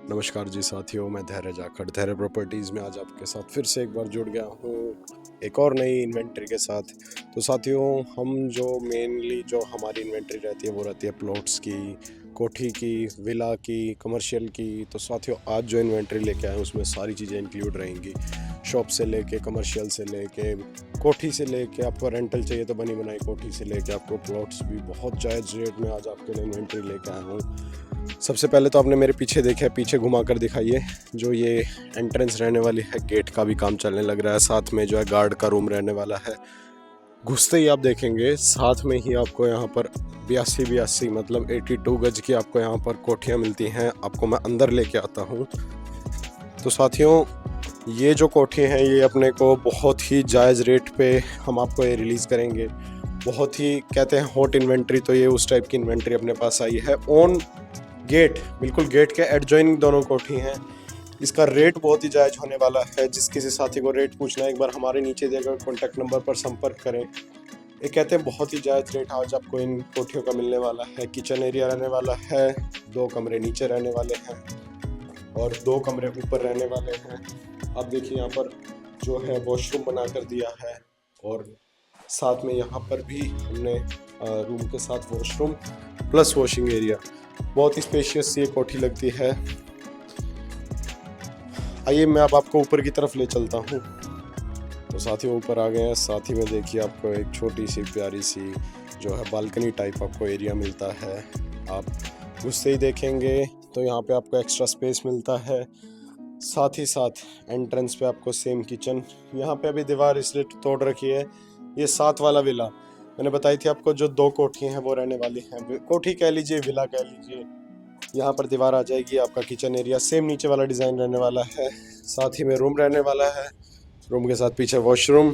नमस्कार जी साथियों, मैं धैर्य जाखड़ धैर्य प्रॉपर्टीज़ में आज आपके साथ फिर से एक बार जुड़ गया हूँ एक और नई इन्वेंट्री के साथ। तो साथियों, हम जो मेनली जो हमारी इन्वेंट्री रहती है वो रहती है प्लॉट्स की, कोठी की, विला की, कमर्शियल की। तो साथियों, आज जो इन्वेंट्री लेके आए हैं उसमें सारी चीज़ें इंक्लूड रहेंगी। शॉप से लेके, कमर्शियल से लेके, कोठी से लेके, आपको रेंटल चाहिए तो बनी बनाई कोठी से लेके आपको प्लॉट्स भी बहुत जायज़ रेट में आज आपके लिए इन्वेंट्री लेके आया हूँ। सबसे पहले तो आपने मेरे पीछे देखा है, पीछे घुमा कर दिखाइए। जो ये एंट्रेंस रहने वाली है, गेट का भी काम चलने लग रहा है, साथ में जो है गार्ड का रूम रहने वाला है। घुसते ही आप देखेंगे साथ में ही आपको यहाँ पर 82 मतलब 82 गज की आपको यहाँ पर कोठियाँ मिलती हैं। आपको मैं अंदर लेके आता हूँ। तो साथियों, ये जो कोठी हैं ये अपने को बहुत ही जायज़ रेट पे हम आपको ये रिलीज़ करेंगे। बहुत ही कहते हैं हॉट इन्वेंट्री, तो ये उस टाइप की इन्वेंट्री अपने पास आई है। ऑन गेट, बिल्कुल गेट के एडजॉइनिंग दोनों कोठी हैं। इसका रेट बहुत ही जायज़ होने वाला है। जिस किसी साथी को रेट पूछना है, एक बार हमारे नीचे दिए गए कॉन्टैक्ट नंबर पर संपर्क करें। ये कहते हैं बहुत ही जायज़ रेट आज आपको इन कोठियों का मिलने वाला है। किचन एरिया रहने वाला है, 2 कमरे नीचे रहने वाले हैं और 2 कमरे ऊपर रहने वाले हैं। आप देखिए यहाँ पर जो है वॉशरूम बना कर दिया है और साथ में यहाँ पर भी हमने रूम के साथ वॉशरूम प्लस वॉशिंग एरिया। बहुत ही स्पेशियस ये कोठी लगती है। आइए मैं अब आपको ऊपर की तरफ ले चलता हूँ। तो साथियों, ऊपर आ गए हैं। साथ ही में देखिए आपको एक छोटी सी प्यारी सी जो है बालकनी टाइप आपको एरिया मिलता है। आप घुसते ही देखेंगे तो यहाँ पे आपको एक्स्ट्रा स्पेस मिलता है। साथ ही साथ एंट्रेंस पे आपको सेम किचन। यहाँ पे अभी दीवार इसलिए तोड़ रखी है, ये 7 वाला विला मैंने बताई थी आपको, जो 2 कोठी हैं वो रहने वाली हैं। कोठी कह लीजिए, विला कह लीजिए। यहाँ पर दीवार आ जाएगी, आपका किचन एरिया सेम नीचे वाला डिज़ाइन रहने वाला है। साथ ही में रूम रहने वाला है, रूम के साथ पीछे वॉशरूम।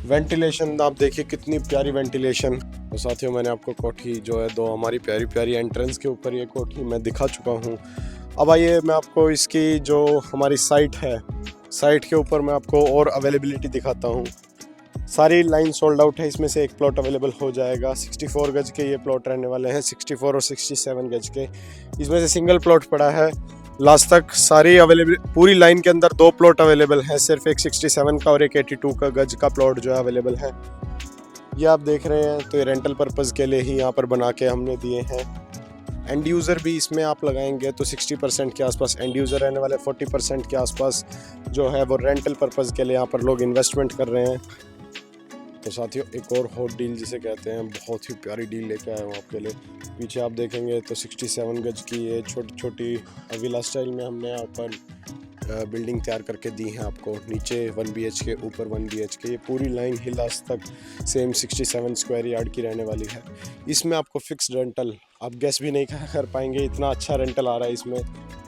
वेंटिलेशन आप देखिए कितनी प्यारी वेंटिलेशन। तो साथियों, मैंने आपको कोठी जो है 2 हमारी प्यारी प्यारी एंट्रेंस के ऊपर ये कोठी मैं दिखा चुका हूँ। अब आइए मैं आपको इसकी जो हमारी साइट है, साइट के ऊपर मैं आपको और अवेलेबिलिटी दिखाता हूँ। सारी लाइन सोल्ड आउट है, इसमें से एक प्लॉट अवेलेबल हो जाएगा। 64 गज के ये प्लॉट रहने वाले हैं, 64 और 67 गज के। इसमें से सिंगल प्लॉट पड़ा है लास्ट तक। सारी अवेलेबल पूरी लाइन के अंदर 2 प्लॉट अवेलेबल हैं, सिर्फ एक 67 का और एक 82 का गज का प्लॉट जो है अवेलेबल है। ये आप देख रहे हैं, तो ये रेंटल पर्पज़ के लिए ही यहाँ पर बना के हमने दिए हैं। एंड यूज़र भी इसमें आप लगाएंगे तो 60% के आसपास एंड यूज़र रहने वाले, 40% के आसपास जो है वो रेंटल पर्पज़ के लिए यहाँ पर लोग इन्वेस्टमेंट कर रहे हैं। तो साथियों, एक और हॉट डील जिसे कहते हैं, बहुत ही प्यारी डील लेके आया हूँ आपके लिए। पीछे आप देखेंगे तो 67 गज की ये छोटी छोटी विला स्टाइल में हमने यहाँ पर बिल्डिंग तैयार करके दी है आपको। नीचे 1 BHK, ऊपर 1 BHK। ये पूरी लाइन हिलास तक सेम 67 स्क्वायर यार्ड की रहने वाली है। इसमें आपको फिक्स्ड रेंटल आप गैस भी नहीं कर पाएंगे, इतना अच्छा रेंटल आ रहा है इसमें।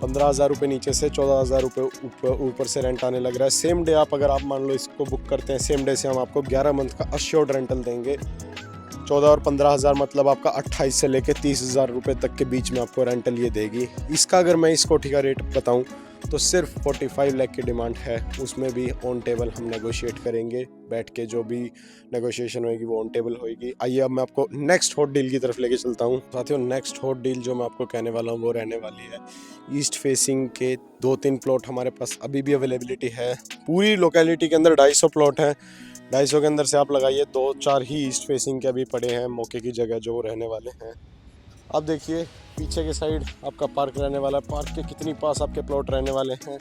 15,000 रुपये नीचे से 14,000 रुपये ऊपर से रेंट आने लग रहा है। सेम डे आप अगर आप मान लो इसको बुक करते हैं, सेम डे से हम आपको 11 मंथ का अश्योर्ड रेंटल देंगे। 14 और 15,000 मतलब आपका 28 से लेके 30,000 रुपये तक के बीच में आपको रेंटल ये देगी। इसका अगर मैं इस कोठी का रेट बताऊं तो सिर्फ 45 लाख की डिमांड है। उसमें भी ऑन टेबल हम नेगोशिएट करेंगे, बैठ के जो भी नेगोशिएशन होगी वो ऑन टेबल होगी। आइए अब मैं आपको नेक्स्ट हॉट डील की तरफ लेके चलता हूँ। साथियों, नेक्स्ट हॉट डील जो मैं आपको कहने वाला हूँ वो रहने वाली है ईस्ट फेसिंग के 2-3 प्लॉट हमारे पास अभी भी अवेलेबिलिटी है। पूरी लोकेलिटी के अंदर 250 प्लॉट हैं। 250 के अंदर से आप लगाइए 2-4 ही ईस्ट फेसिंग के अभी पड़े हैं मौके की जगह जो रहने वाले हैं। अब देखिए पीछे के साइड आपका पार्क रहने वाला है। पार्क के कितनी पास आपके प्लॉट रहने वाले हैं।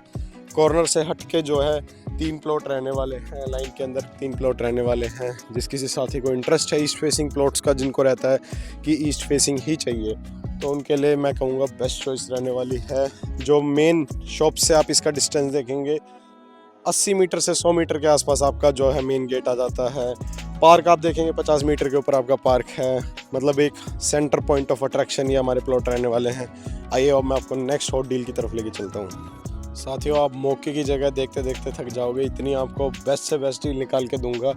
कॉर्नर से हट के जो है 3 प्लॉट रहने वाले हैं, लाइन के अंदर 3 प्लॉट रहने वाले हैं। जिस किसी साथी को इंटरेस्ट है ईस्ट फेसिंग प्लॉट्स का, जिनको रहता है कि ईस्ट फेसिंग ही चाहिए, तो उनके लिए मैं कहूँगा बेस्ट चॉइस रहने वाली है। जो मेन शॉप से आप इसका डिस्टेंस देखेंगे 80 मीटर से 100 मीटर के आसपास आपका जो है मेन गेट आ जाता है। पार्क आप देखेंगे 50 मीटर के ऊपर आपका पार्क है। मतलब एक सेंटर पॉइंट ऑफ अट्रैक्शन ये हमारे प्लॉट रहने वाले हैं। आइए अब मैं आपको नेक्स्ट हॉट डील की तरफ लेके चलता हूँ। साथियों, आप मौके की जगह देखते देखते थक जाओगे, इतनी आपको बेस्ट से बेस्ट डील निकाल के दूंगा।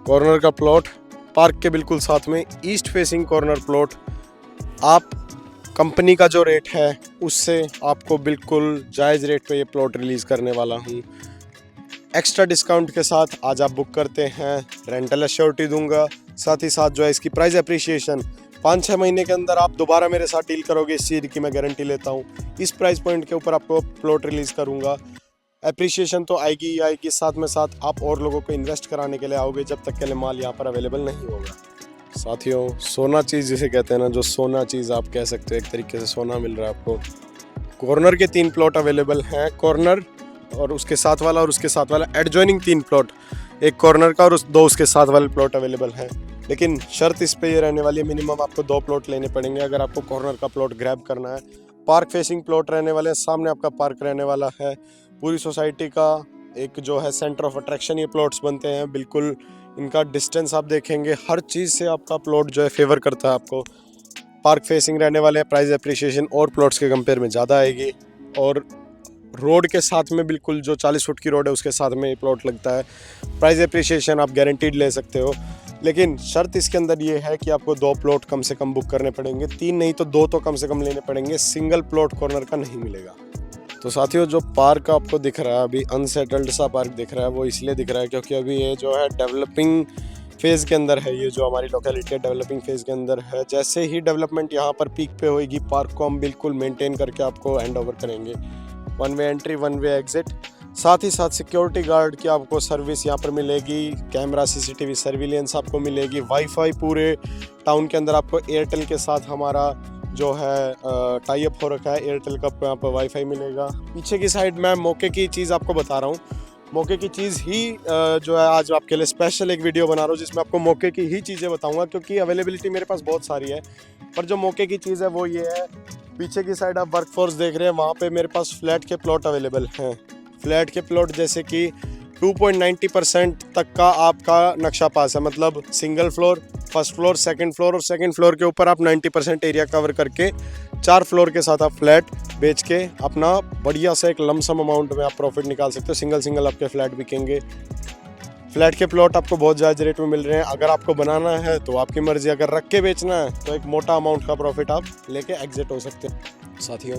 कॉर्नर का प्लॉट, पार्क के बिल्कुल साथ में ईस्ट फेसिंग कॉर्नर प्लॉट। आप कंपनी का जो रेट है उससे आपको बिल्कुल जायज़ रेट पे ये प्लॉट रिलीज़ करने वाला हूँ। एक्स्ट्रा डिस्काउंट के साथ आज आप बुक करते हैं, रेंटल एश्योरिटी दूंगा। साथ ही साथ जो है इसकी प्राइस अप्रिशिएशन 5-6 महीने के अंदर आप दोबारा मेरे साथ डील करोगे, इस चीज़ की मैं गारंटी लेता हूँ। इस प्राइस पॉइंट के ऊपर आपको प्लॉट रिलीज़ करूँगा। एप्रिसिएशन तो आएगी ही आएगी, साथ में साथ आप और लोगों को इन्वेस्ट कराने के लिए आओगे जब तक के लिए माल यहाँ पर अवेलेबल नहीं होगा। साथियों, सोना चीज़ जिसे कहते हैं ना, जो सोना चीज़ आप कह सकते हो, एक तरीके से सोना मिल रहा है आपको। कॉर्नर के 3 प्लॉट अवेलेबल हैं, कॉर्नर और उसके साथ वाला और उसके साथ वाला एडजॉइनिंग 3 प्लॉट, एक कॉर्नर का और 2 उसके साथ वाले प्लॉट अवेलेबल हैं। लेकिन शर्त इस पे ये रहने वाली है, मिनिमम आपको 2 प्लॉट लेने पड़ेंगे अगर आपको कॉर्नर का प्लॉट ग्रैब करना है। पार्क फेसिंग प्लॉट रहने वाले हैं, सामने आपका पार्क रहने वाला है। पूरी सोसाइटी का एक जो है सेंटर ऑफ अट्रैक्शन ये प्लॉट्स बनते हैं। बिल्कुल इनका डिस्टेंस आप देखेंगे, हर चीज़ से आपका प्लॉट जो है फेवर करता है आपको। पार्क फेसिंग रहने वाले हैं, प्राइस एप्रिसिएशन और प्लॉट्स के कंपेयर में ज़्यादा आएगी। और रोड के साथ में बिल्कुल जो 40 फुट की रोड है उसके साथ में ये प्लॉट लगता है। प्राइस एप्रिसिएशन आप गारंटीड ले सकते हो, लेकिन शर्त इसके अंदर ये है कि आपको 2 प्लॉट कम से कम बुक करने पड़ेंगे, 3 नहीं तो 2 तो कम से कम लेने पड़ेंगे। सिंगल प्लॉट कॉर्नर का नहीं मिलेगा। तो साथियों, जो पार्क आपको दिख रहा है अभी अनसेटल्ड सा पार्क दिख रहा है, वो इसलिए दिख रहा है क्योंकि अभी ये जो है डेवलपिंग फेज़ के अंदर है। ये जो हमारी लोकेलिटी है डेवलपिंग फेज़ के अंदर है। जैसे ही डेवलपमेंट यहाँ पर पीक पे होएगी, पार्क को हम बिल्कुल मेंटेन करके आपको हैंड ओवर करेंगे। 1 वे एंट्री 1 वे एग्जिट, साथ ही साथ सिक्योरिटी गार्ड की आपको सर्विस यहाँ पर मिलेगी, कैमरा CCTV सर्विलेंस आपको मिलेगी, वाईफाई पूरे टाउन के अंदर आपको एयरटेल के साथ हमारा जो है टाई अप हो रखा है। एयरटेल का यहाँ पर वाईफाई मिलेगा। पीछे की साइड मैं मौके की चीज़ आपको बता रहा हूँ। मौके की चीज़ ही जो है आज आपके लिए स्पेशल एक वीडियो बना रहा हूँ जिसमें आपको मौके की ही चीज़ें बताऊँगा, क्योंकि अवेलेबिलिटी मेरे पास बहुत सारी है। पर जो मौके की चीज़ है वो ये है, पीछे की साइड आप वर्कफोर्स देख रहे हैं, वहाँ पे मेरे पास फ्लैट के प्लॉट अवेलेबल हैं। फ्लैट के प्लॉट जैसे कि 2.90% तक का आपका नक्शा पास है, मतलब single floor, first floor, second floor और सेकंड फ्लोर के ऊपर आप 90% एरिया कवर करके 4 फ्लोर के साथ आप फ्लैट बेच के अपना बढ़िया सा एक लमसम अमाउंट में आप प्रॉफिट निकाल सकते हो। सिंगल सिंगल आपके फ्लैट बिकेंगे। फ्लैट के प्लॉट आपको बहुत ज़्यादा रेट में मिल रहे हैं। अगर आपको बनाना है तो आपकी मर्ज़ी, अगर रख के बेचना है तो एक मोटा अमाउंट का प्रॉफिट आप लेके एग्जिट हो सकते हैं। साथियों,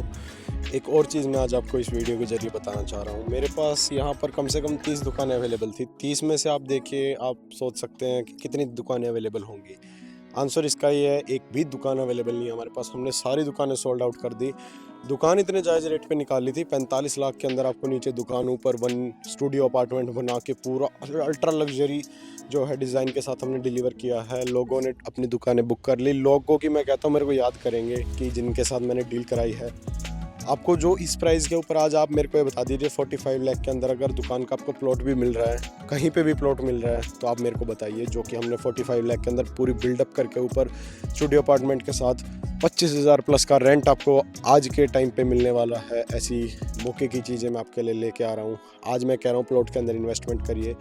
एक और चीज़ मैं आज आपको इस वीडियो के जरिए बताना चाह रहा हूँ। मेरे पास यहाँ पर कम से कम 30 दुकानें अवेलेबल थी। 30 में से आप देखिए, आप सोच सकते हैं कि कितनी दुकानें अवेलेबल होंगी। आंसर इसका ये है, एक भी दुकान अवेलेबल नहीं है हमारे पास। हमने सारी दुकानें सोल्ड आउट कर दी। दुकान इतने जायज़ रेट पे निकाली थी, 45 लाख के अंदर आपको नीचे दुकान, ऊपर 1 स्टूडियो अपार्टमेंट बना के पूरा अल्ट्रा लग्जरी जो है डिज़ाइन के साथ हमने डिलीवर किया है। लोगों ने अपनी दुकानें बुक कर ली। लोगों की मैं कहता हूँ मेरे को याद करेंगे कि जिनके साथ मैंने डील कराई है। आपको जो इस प्राइस के ऊपर आज आप मेरे को ये बता दीजिए, 45 लाख के अंदर अगर दुकान का आपको प्लॉट भी मिल रहा है, कहीं पे भी प्लॉट मिल रहा है, तो आप मेरे को बताइए। जो कि हमने 45 लाख के अंदर पूरी बिल्डअप करके ऊपर स्टूडियो अपार्टमेंट के साथ 25,000 प्लस का रेंट आपको आज के टाइम पे मिलने वाला है। ऐसी मौके की चीज़ें मैं आपके लिए लेके आ रहा हूँ। आज मैं कह रहा हूँ प्लॉट के अंदर इन्वेस्टमेंट करिए।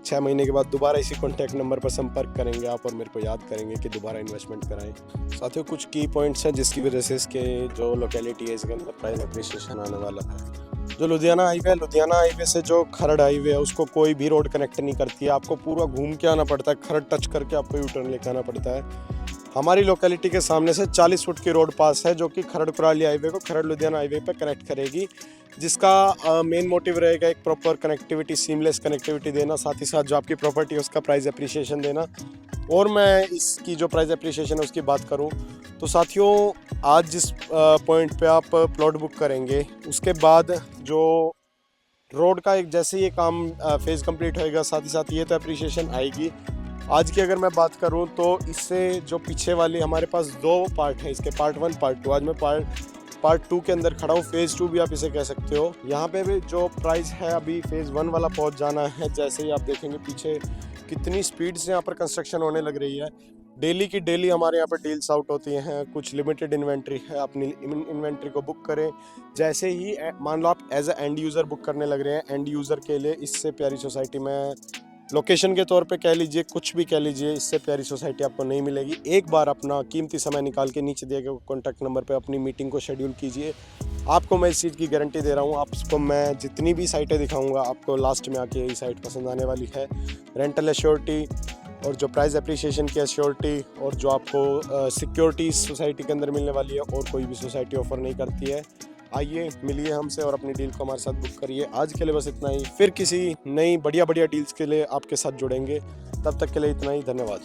6 महीने के बाद दोबारा इसी कॉन्टैक्ट नंबर पर संपर्क करेंगे आप और मेरे को याद करेंगे कि दोबारा इन्वेस्टमेंट कराएं। साथियों, कुछ की पॉइंट्स हैं जिसकी वजह से इसके जो लोकेलिटी है इसके अंदर प्राइस एप्रिसिएशन आने वाला है। जो लुधियाना हाईवे से जो खरड़ हाईवे है उसको कोई भी रोड कनेक्ट नहीं करती है। आपको पूरा घूम के आना पड़ता है, खरड़ टच करके आपको यू टर्न लेके आना पड़ता है। हमारी लोकेलिटी के सामने से 40 फुट की रोड पास है जो कि खरड़ कुराली हाईवे को खरड़ लुधियाना हाईवे पर कनेक्ट करेगी, जिसका मेन मोटिव रहेगा एक प्रॉपर कनेक्टिविटी, सीमलेस कनेक्टिविटी देना, साथ ही साथ जो आपकी प्रॉपर्टी है उसका प्राइस एप्रिसिएशन देना। और मैं इसकी जो प्राइस एप्रिसिएशन है उसकी बात करूं तो साथियों, आज जिस पॉइंट पे आप प्लॉट बुक करेंगे उसके बाद जो रोड का एक जैसे ये काम फेज़ कंप्लीट होएगा, साथ ही साथ ये तो एप्रिसिएशन आएगी। आज की अगर मैं बात करूं तो इससे जो पीछे वाली हमारे पास 2 पार्ट हैं इसके, पार्ट 1 पार्ट 2। आज मैं पार्ट 2 के अंदर खड़ा हूँ, फेज़ 2 भी आप इसे कह सकते हो। यहाँ पे भी जो प्राइस है अभी फेज़ 1 वाला पहुँच जाना है। जैसे ही आप देखेंगे पीछे कितनी स्पीड से यहाँ पर कंस्ट्रक्शन होने लग रही है। डेली की डेली हमारे यहाँ पर डील्स आउट होती हैं। कुछ लिमिटेड इन्वेंट्री है, अपनी इन्वेंट्री को बुक करें। जैसे ही मान लो आप as a end user book करने लग रहे हैं, एंड यूज़र के लिए इससे प्यारी सोसाइटी में लोकेशन के तौर पे कह लीजिए, कुछ भी कह लीजिए, इससे प्यारी सोसाइटी आपको नहीं मिलेगी। एक बार अपना कीमती समय निकाल के नीचे दिए गए कॉन्टैक्ट नंबर पे अपनी मीटिंग को शेड्यूल कीजिए। आपको मैं इस चीज़ की गारंटी दे रहा हूँ, आपको मैं जितनी भी साइटें दिखाऊंगा आपको लास्ट में आके यही साइट पसंद आने वाली है। रेंटल एश्योरिटी और जो प्राइस एप्रिसिएशन की एश्योरिटी और जो आपको सिक्योरिटी सोसाइटी के अंदर मिलने वाली है और कोई भी सोसाइटी ऑफर नहीं करती है। आइए मिलिए हमसे और अपनी डील को हमारे साथ बुक करिए। आज के लिए बस इतना ही, फिर किसी नई बढ़िया डील्स के लिए आपके साथ जुड़ेंगे। तब तक के लिए इतना ही, धन्यवाद।